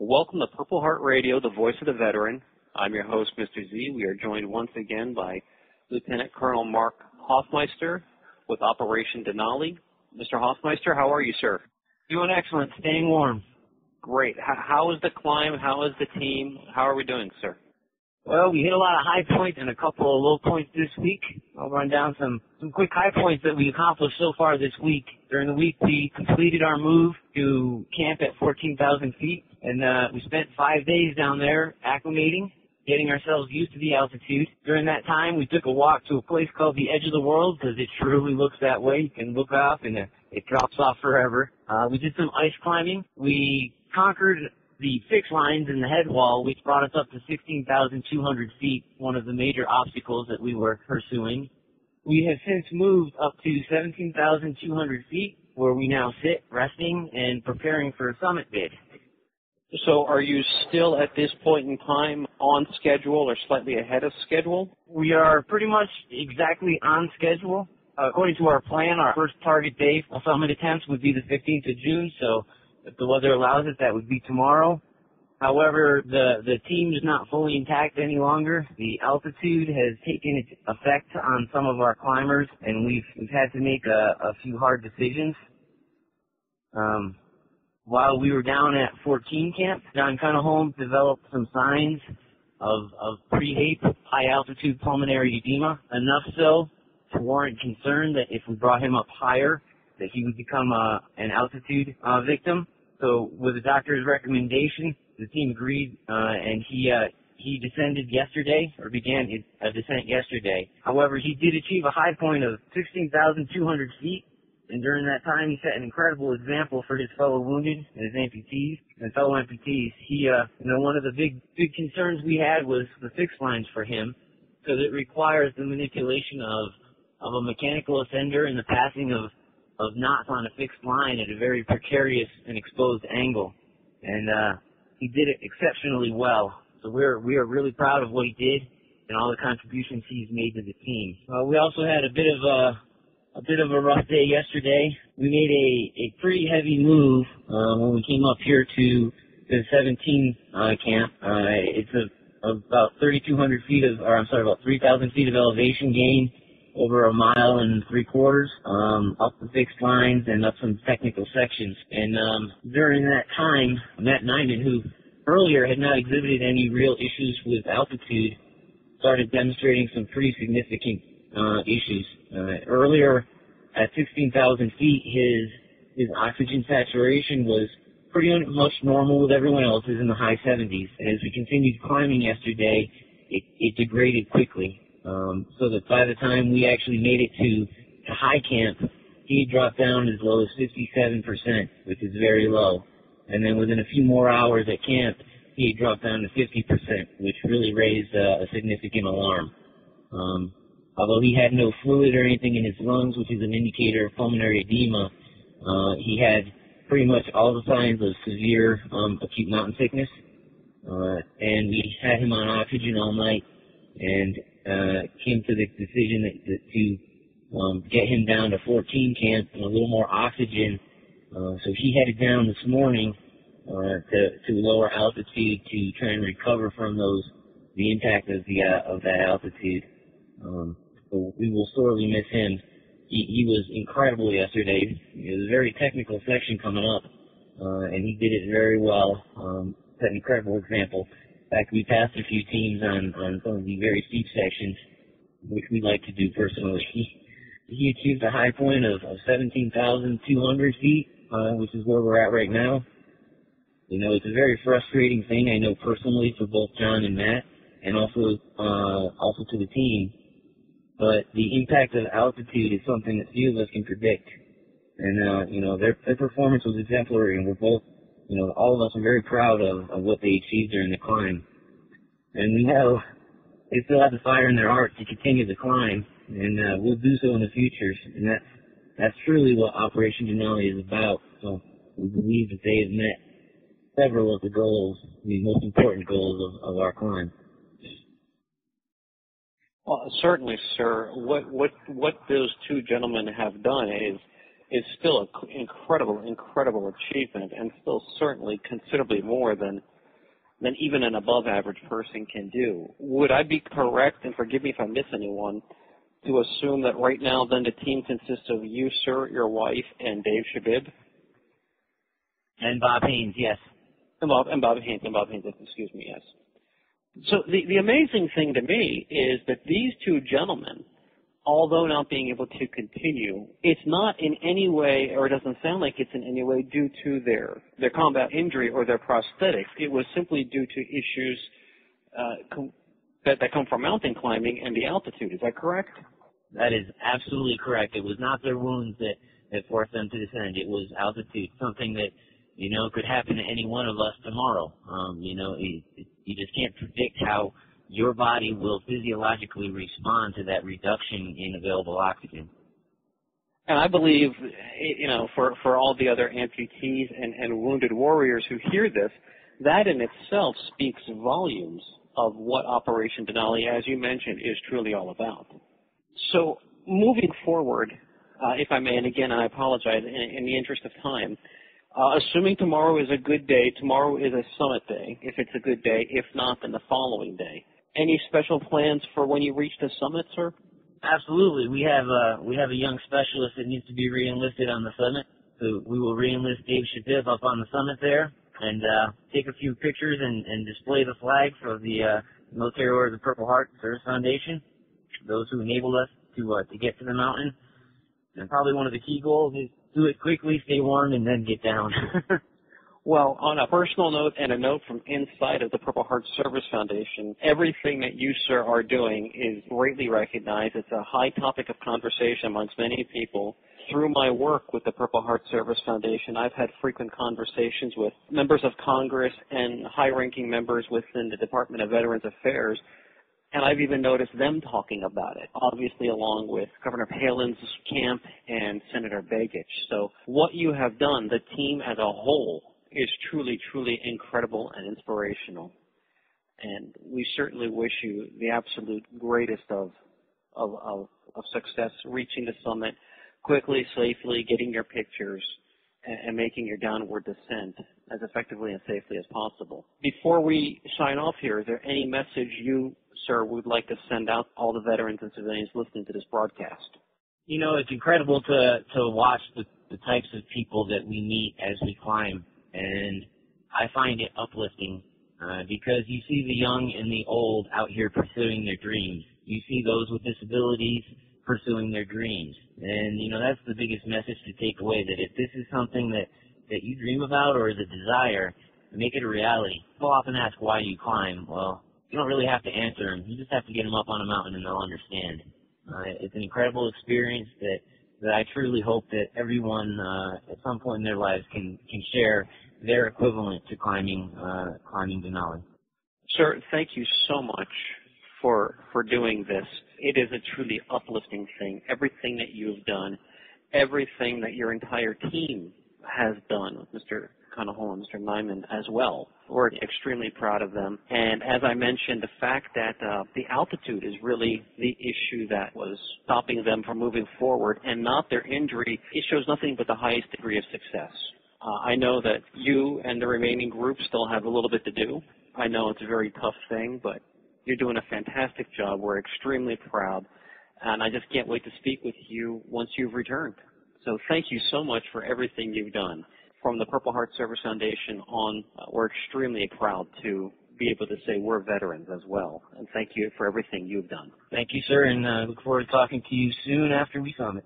Welcome to Purple Heart Radio, the voice of the veteran. I'm your host, Mr. Z. We are joined once again by Lieutenant Colonel Mark Hoffmeister with Operation Denali. Mr. Hoffmeister, how are you, sir? Doing excellent. Staying warm. Great. How is the climb? How is the team? How are we doing, sir? Well, we hit a lot of high points and a couple of low points this week. I'll run down some quick high points that we accomplished so far this week. During the week, we completed our move to camp at 14,000 feet, and we spent 5 days down there acclimating, getting ourselves used to the altitude. During that time, we took a walk to a place called the Edge of the World, because it truly looks that way. You can look off, and it drops off forever. We did some ice climbing. We conquered the fixed lines in the head wall, which brought us up to 16,200 feet, one of the major obstacles that we were pursuing. We have since moved up to 17,200 feet, where we now sit, resting, and preparing for a summit bid. So are you still at this point in time on schedule or slightly ahead of schedule? We are pretty much exactly on schedule. According to our plan, our first target day for summit attempts would be the 15th of June, so if the weather allows it, that would be tomorrow. However, the team is not fully intact any longer. The altitude has taken its effect on some of our climbers, and we've had to make a few hard decisions. While we were down at 14 camp, John Cunaholm developed some signs of pre-HAPE, high-altitude pulmonary edema, enough so to warrant concern that if we brought him up higher, that he would become an altitude victim. So with the doctor's recommendation, the team agreed, and he descended yesterday, or began a descent yesterday. However, he did achieve a high point of 16,200 feet, and during that time he set an incredible example for his fellow wounded and his amputees and fellow amputees. One of the big concerns we had was the fixed lines for him, because it requires the manipulation of a mechanical ascender and the passing of knots on a fixed line at a very precarious and exposed angle. And he did it exceptionally well. So we are really proud of what he did and all the contributions he's made to the team. We also had a bit of a rough day yesterday. We made a pretty heavy move when we came up here to the 17 camp. It's about 3,200 feet about 3,000 feet of elevation gain over 1.75 miles, up the fixed lines and up some technical sections. And during that time, Matt Nyman, who earlier had not exhibited any real issues with altitude, started demonstrating some pretty significant issues. Earlier, at 16,000 feet, his oxygen saturation was pretty much normal with everyone else's in the high 70s. And as we continued climbing yesterday, it degraded quickly. So that by the time we actually made it to high camp, he dropped down as low as 57%, which is very low. And then within a few more hours at camp, he dropped down to 50%, which really raised a significant alarm. Although he had no fluid or anything in his lungs, which is an indicator of pulmonary edema, he had pretty much all the signs of severe acute mountain sickness. And we had him on oxygen all night, and came to the decision to get him down to 14 camp and a little more oxygen. So he headed down this morning to lower altitude to try and recover from the impact of that altitude. So we will sorely miss him. He was incredible yesterday. It was a very technical section coming up, and he did it very well. Set an incredible example. In fact, we passed a few teams on some of the very steep sections, which we like to do personally. He achieved a high point of 17,200 feet, which is where we're at right now. It's a very frustrating thing, I know personally, for both John and Matt, and also to the team. But the impact of altitude is something that few of us can predict. And, their performance was exemplary, and we're both, all of us are very proud of what they achieved during the climb. And we know they still have the fire in their heart to continue the climb, and we'll do so in the future. And that's truly what Operation Denali is about. So we believe that they have met several of the goals, the most important goals of our climb. Well, certainly, sir. What those two gentlemen have done is is still an incredible achievement, and still certainly considerably more than even an above-average person can do. Would I be correct, and forgive me if I miss anyone, to assume that right now then the team consists of you, sir, your wife, and Dave Shabib? And Bob Haynes, yes. And Bob Haynes, excuse me, yes. So the amazing thing to me is that these two gentlemen, although not being able to continue, it's not in any way, or it doesn't sound like it's in any way due to their combat injury or their prosthetics. It was simply due to issues that come from mountain climbing and the altitude. Is that correct? That is absolutely correct. It was not their wounds that forced them to descend. It was altitude, something that, could happen to any one of us tomorrow. You just can't predict how your body will physiologically respond to that reduction in available oxygen. And I believe, for all the other amputees and wounded warriors who hear this, that in itself speaks volumes of what Operation Denali, as you mentioned, is truly all about. So moving forward, if I may, and again, I apologize, in the interest of time, assuming tomorrow is a good day, tomorrow is a summit day, if it's a good day. If not, then the following day. Any special plans for when you reach the summit, sir? Absolutely. We have a young specialist that needs to be re-enlisted on the summit. So we will re-enlist Dave Shabib up on the summit there and take a few pictures and display the flag for the Military Order of the Purple Heart Service Foundation, those who enabled us to get to the mountain. And probably one of the key goals is do it quickly, stay warm, and then get down. Well, on a personal note and a note from inside of the Purple Heart Service Foundation, everything that you, sir, are doing is greatly recognized. It's a high topic of conversation amongst many people. Through my work with the Purple Heart Service Foundation, I've had frequent conversations with members of Congress and high-ranking members within the Department of Veterans Affairs, and I've even noticed them talking about it, obviously along with Governor Palin's camp and Senator Begich. So what you have done, the team as a whole, is truly, truly incredible and inspirational. And we certainly wish you the absolute greatest of success, reaching the summit quickly, safely, getting your pictures, and making your downward descent as effectively and safely as possible. Before we sign off here, is there any message you, sir, would like to send out all the veterans and civilians listening to this broadcast? It's incredible to watch the types of people that we meet as we climb. And I find it uplifting because you see the young and the old out here pursuing their dreams. You see those with disabilities pursuing their dreams. And, that's the biggest message to take away, that if this is something that you dream about or is a desire, make it a reality. People often ask why you climb. Well, you don't really have to answer them. You just have to get them up on a mountain and they'll understand. It's an incredible experience that I truly hope that everyone at some point in their lives can share their equivalent to climbing Denali. Sir, thank you so much for doing this. It is a truly uplifting thing. Everything that you've done, everything that your entire team has done with Mr. Conahoe and Mr. Nyman as well. We're extremely proud of them. And as I mentioned, the fact that the altitude is really the issue that was stopping them from moving forward and not their injury, it shows nothing but the highest degree of success. I know that you and the remaining group still have a little bit to do. I know it's a very tough thing, but you're doing a fantastic job. We're extremely proud. And I just can't wait to speak with you once you've returned. So thank you so much for everything you've done. From the Purple Heart Service Foundation on, we're extremely proud to be able to say we're veterans as well. And thank you for everything you've done. Thank you, sir, and look forward to talking to you soon after we summit.